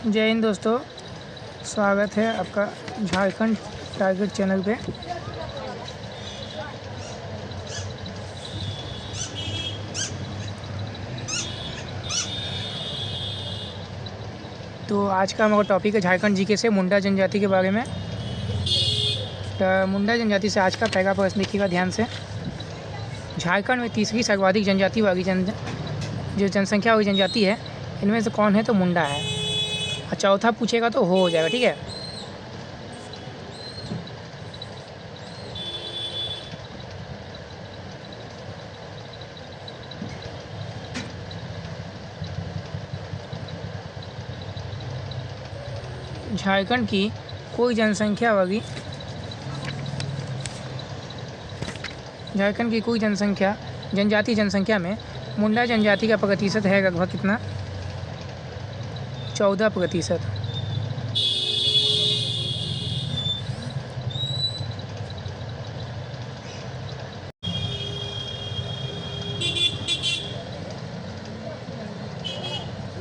जय हिंद दोस्तों, स्वागत है आपका झारखंड टारगेट चैनल पे। तो आज का हमारा टॉपिक है झारखंड जीके से मुंडा जनजाति के बारे में। तो मुंडा जनजाति से आज का पहला प्रश्न देखिएगा ध्यान से। झारखंड में तीसरी सर्वाधिक जनजाति वाली जो जनसंख्या वाली जनजाति है, इनमें से कौन है? तो मुंडा है। और चौथा पूछेगा तो हो जाएगा, ठीक है। झारखंड की कोई जनसंख्या में मुंडा जनजाति का प्रतिशत है लगभग कितना? 14%।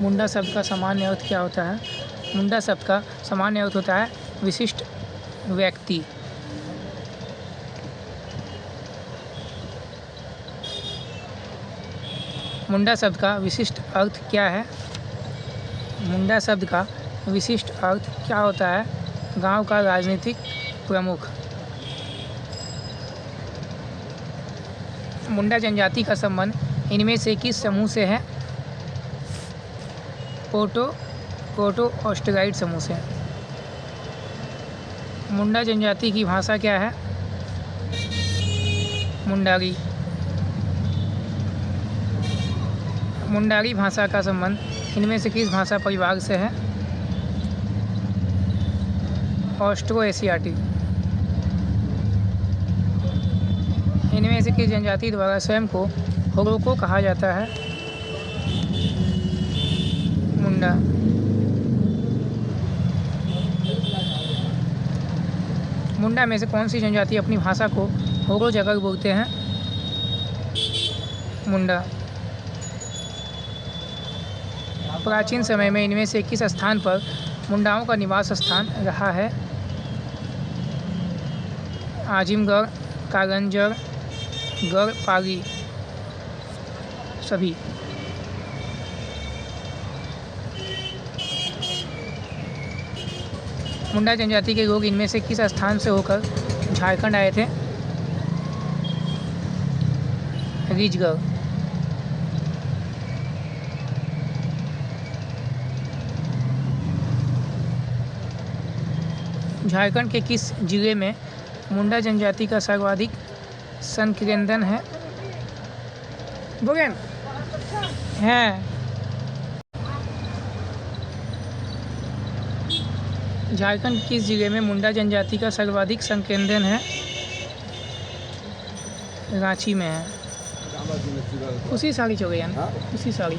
मुंडा शब्द का सामान्य अर्थ क्या होता है? मुंडा शब्द का सामान्य अर्थ होता है विशिष्ट व्यक्ति। मुंडा शब्द का विशिष्ट अर्थ क्या है? मुंडा शब्द का विशिष्ट अर्थ क्या होता है? गांव का राजनीतिक प्रमुख। मुंडा जनजाति का संबंध इनमें से किस समूह से है? प्रोटो ऑस्ट्राइड समूह से। मुंडा जनजाति की भाषा क्या है? मुंडारी। मुंडारी भाषा का संबंध इनमें से किस भाषा परिवार से है? Austro Asiatic. इनमें से किस जनजाति द्वारा स्वयं को होरोको कहा जाता है? मुंडा। मुंडा में से कौन सी जनजाति अपनी भाषा को होरो जगह बोलते हैं? मुंडा। प्राचीन समय में इनमें से किस स्थान पर मुंडाओं का निवास स्थान रहा है? आजिमगढ़, कागंजर, गढ़ पाली सभी। मुंडा जनजाति के लोग इनमें से किस स्थान से होकर झारखंड आए थे? रीजगढ़। झारखंड के किस जिले में मुंडा जनजाति का सर्वाधिक संकेंद्रण है? बोगेन है। झारखंड के किस जिले में मुंडा जनजाति का सर्वाधिक संकेंद्रण है? रांची में है। उसी साड़ी चौगन उसी साड़ी।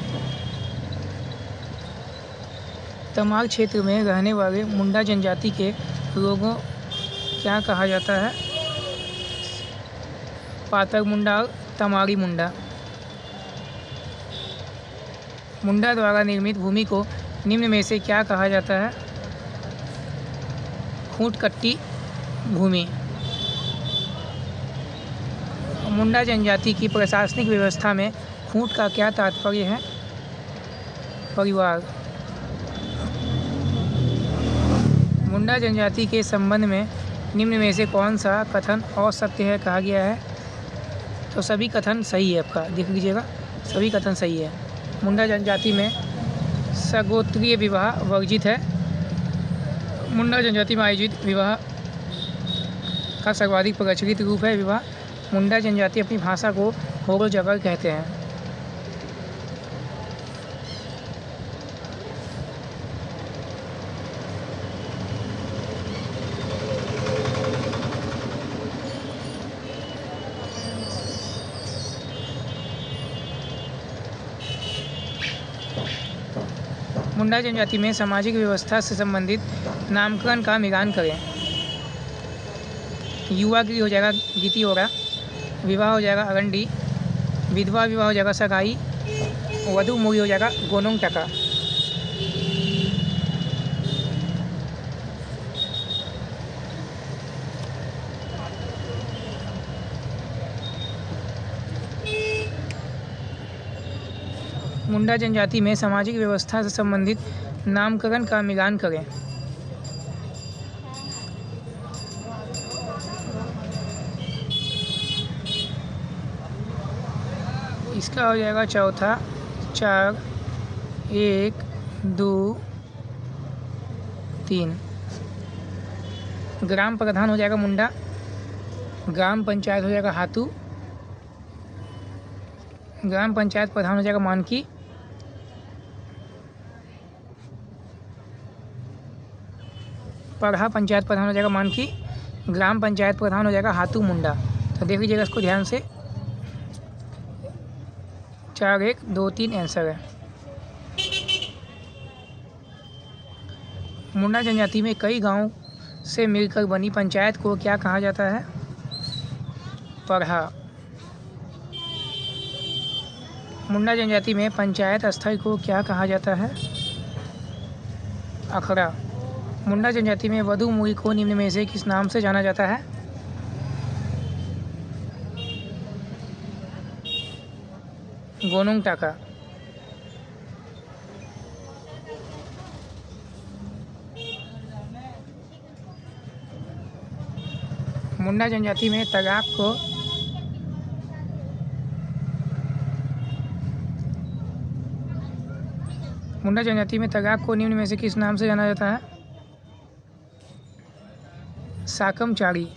तमाल क्षेत्र में रहने वाले मुंडा जनजाति के लोगों क्या कहा जाता है? पातर मुंडा और तमारी मुंडा। मुंडा द्वारा निर्मित भूमि को निम्न में से क्या कहा जाता है? खूंट कट्टी भूमि। मुंडा जनजाति की प्रशासनिक व्यवस्था में खूंट का क्या तात्पर्य है? परिवार। मुंडा जनजाति के संबंध में निम्न में से कौन सा कथन असत्य है कहा गया है? तो सभी कथन सही है। आपका देख लीजिएगा, सभी कथन सही है। मुंडा जनजाति में सगोत्रीय विवाह वर्जित है। मुंडा जनजाति में आयोजित विवाह का सर्वाधिक प्रचलित रूप है विवाह। मुंडा जनजाति अपनी भाषा को होरो जगह कहते हैं। मुंडा जनजाति में सामाजिक व्यवस्था से संबंधित नामकरण का मिलान करें। युवा गृह हो जाएगा गीति होगा, विवाह हो जाएगा अगंडी, विधवा विवाह हो जाएगा सगाई, वधु मूवी हो जाएगा गोनोंग टका। मुंडा जनजाति में सामाजिक व्यवस्था से संबंधित नामकरण का मिलान करें। इसका हो जाएगा चौथा 4 1 2 3। ग्राम प्रधान हो जाएगा मुंडा, ग्राम पंचायत हो जाएगा हातू, ग्राम पंचायत प्रधान हो जाएगा मानकी, पढ़ा पंचायत प्रधान हो जाएगा मानकी, ग्राम पंचायत प्रधान हो जाएगा हातू मुंडा। तो देख लीजिएगा इसको ध्यान से, 4 1 2 3 आंसर है। मुंडा जनजाति में कई गांव से मिलकर बनी पंचायत को क्या कहा जाता है? पढ़ा। मुंडा जनजाति में पंचायत स्थल को क्या कहा जाता है? अखड़ा। मुंडा जनजाति में वधु मुई को निम्न में से किस नाम से जाना जाता है? गोनुंग टाका। मुंडा जनजाति में तगाक को निम्न में से किस नाम से जाना जाता है? साकमचारी।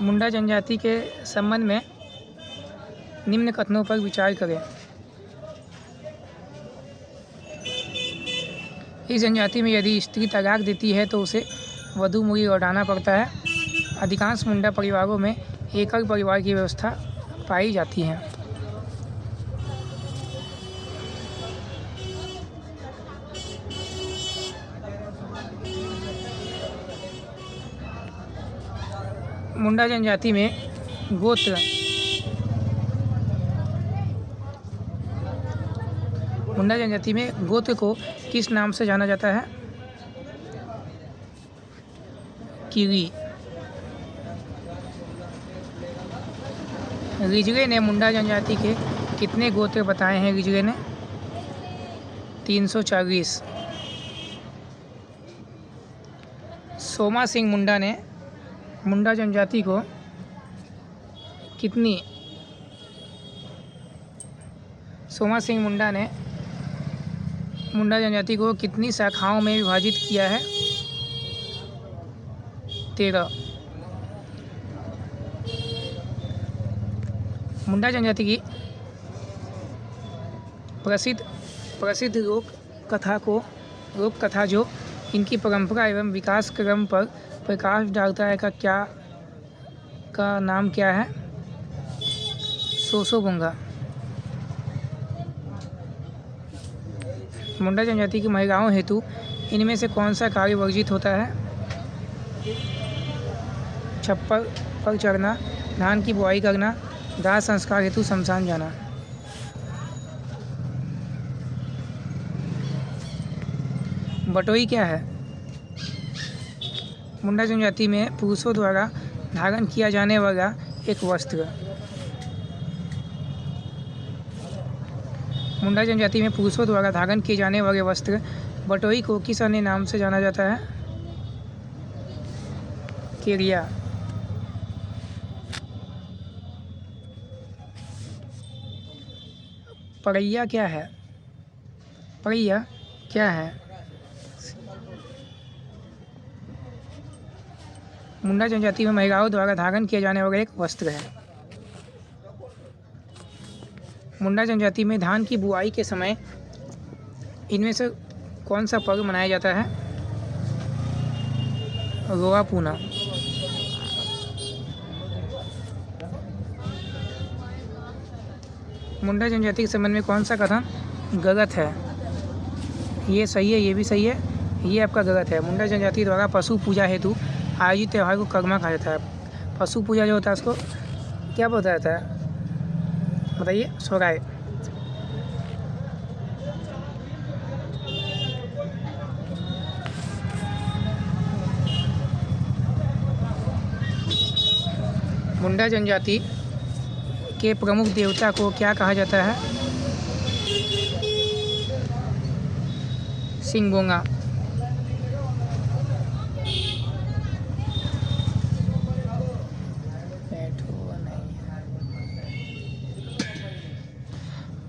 मुंडा जनजाति के संबंध में निम्न कथनों पर विचार करें। इस जनजाति में यदि स्त्री तलाक देती है तो उसे वधू मुई लौटाना पड़ता है। अधिकांश मुंडा परिवारों में एकल परिवार की व्यवस्था पाई जाती है। मुंडा जनजाति में गोत्र को किस नाम से जाना जाता है? कीवी। रिजवे ने मुंडा जनजाति के कितने गोत्र बताए हैं? रिजवे ने 340। सोमा सिंह मुंडा ने मुंडा जनजाति को कितनी शाखाओं में विभाजित किया है? 13। मुंडा जनजाति की प्रसिद्ध लोक कथा जो इनकी परंपरा एवं विकास क्रम पर प्रकाश डालता है का नाम क्या है? सोसोबुंगा। मुंडा जनजाति की महिलाओं हेतु इनमें से कौन सा कार्य वर्जित होता है? छप्पर पर चढ़ना, धान की बुआई करना, दाह संस्कार हेतु शमशान जाना। बटोई क्या है? मुंडा जनजाति में पुरुषों द्वारा धारण किया जाने वाला एक वस्त्र। मुंडा जनजाति में पुरुषों द्वारा धारण किए जाने वाले वस्त्र बटोई को किस अन्य नाम से जाना जाता है? केरिया। परैया क्या है? मुंडा जनजाति में महिलाओं द्वारा धारण किया जाने वाला एक वस्त्र है। मुंडा जनजाति में धान की बुआई के समय इनमें से कौन सा पर्व मनाया जाता है? रोआ पूना। मुंडा जनजाति के संबंध में कौन सा कथन गलत है? ये सही है, ये भी सही है, ये आपका गलत है। मुंडा जनजाति द्वारा पशु पूजा हेतु आयोजित त्यौहार को कर्मा कहा जाता है। पशु पूजा जो होता है उसको क्या बोला जाता है? बताइए। सोराय। मुंडा जनजाति के प्रमुख देवता को क्या कहा जाता है? सिंगबोंगा।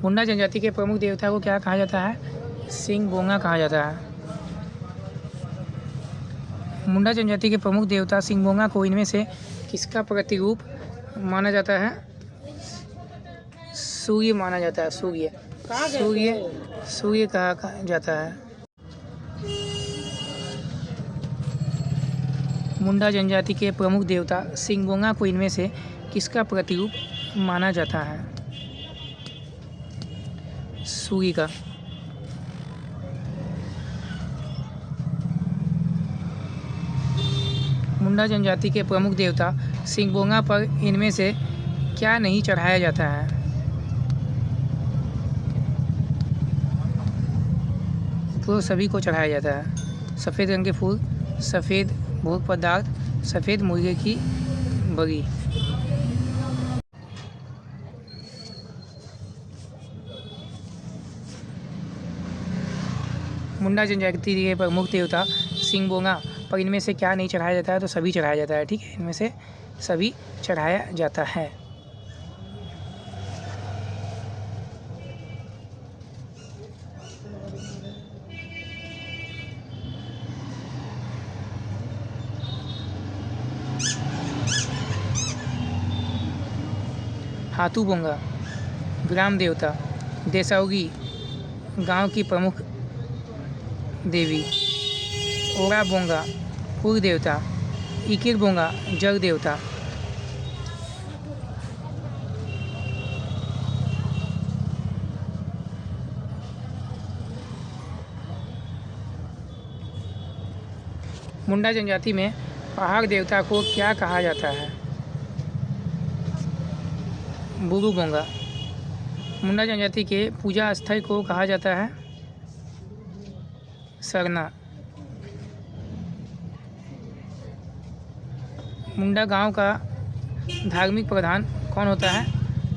मुंडा जनजाति के प्रमुख देवता को क्या कहा जाता है? सिंगबोंगा कहा जाता है। मुंडा जनजाति के प्रमुख देवता सिंगबोंगा को इनमें से किसका प्रतिरूप माना जाता है? सूर्य माना जाता है। सूर्य कहा जाता है। मुंडा जनजाति के प्रमुख देवता सिंगबोंगा को इनमें से किसका प्रतिरूप माना जाता है? सूर्य का। मुंडा जनजाति के प्रमुख देवता सिंगबोंगा पर इनमें से क्या नहीं चढ़ाया जाता है? फूल सभी को चढ़ाया जाता है। सफ़ेद रंग के फूल, सफ़ेद भोग पदार्थ, सफ़ेद मुर्गे की बगी। मुंडा जनजाति के प्रमुख देवता सिंगबोंगा पर इनमें से क्या नहीं चढ़ाया जाता है? तो सभी चढ़ाया जाता है। ठीक है, इनमें से सभी चढ़ाया जाता है। हाथूबोंगा ग्राम देवता, देसाउगी गांव की प्रमुख देवी, ओराबोंगा कुल देवता, इकिरबोंगा जल देवता। मुंडा जनजाति में पहाड़ देवता को क्या कहा जाता है? बुरुबोंगा। मुंडा जनजाति के पूजा स्थल को कहा जाता है? सरना। मुंडा गांव का धार्मिक प्रधान कौन होता है?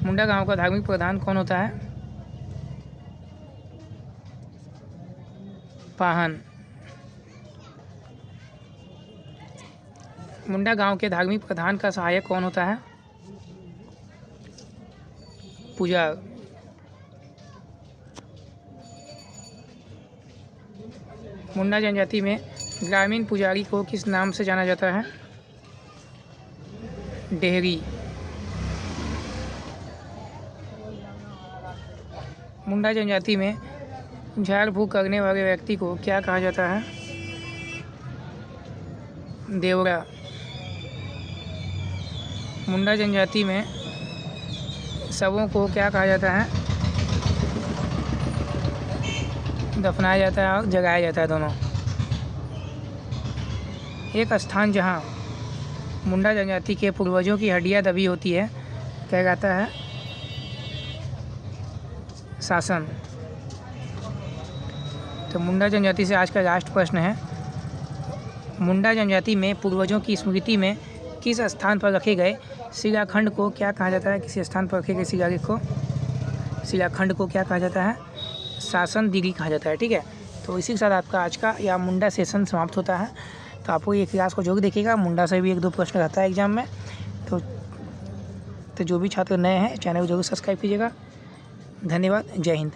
मुंडा गांव का धार्मिक प्रधान कौन होता है? पाहन। मुंडा गांव के धार्मिक प्रधान का सहायक कौन होता है? पुजारी। मुंडा जनजाति में ग्रामीण पुजारी को किस नाम से जाना जाता है? डेहरी। मुंडा जनजाति में झाड़ फूँक करने वाले व्यक्ति को क्या कहा जाता है? देवरा। मुंडा जनजाति में शवों को क्या कहा जाता है? दफनाया जाता है और जगाया जाता है, दोनों। एक स्थान जहाँ मुंडा जनजाति के पूर्वजों की हड्डियाँ दबी होती है क्या कहता है? शासन। तो मुंडा जनजाति से आज का लास्ट प्रश्न है, मुंडा जनजाति में पूर्वजों की स्मृति में किस स्थान पर रखे गए शिलाखंड को क्या कहा जाता है? किसी स्थान पर रखे गए शिलाखंड को क्या कहा जाता है? शासन दिघी कहा जाता है। ठीक है, तो इसी के साथ आपका आज का या मुंडा सेशन समाप्त होता है। तो आपको ये क्लास को जरूर देखिएगा, मुंडा से भी 1-2 प्रश्न रहता है एग्जाम में। तो जो भी छात्र नए हैं चैनल को जरूर सब्सक्राइब कीजिएगा। धन्यवाद। जय हिंद।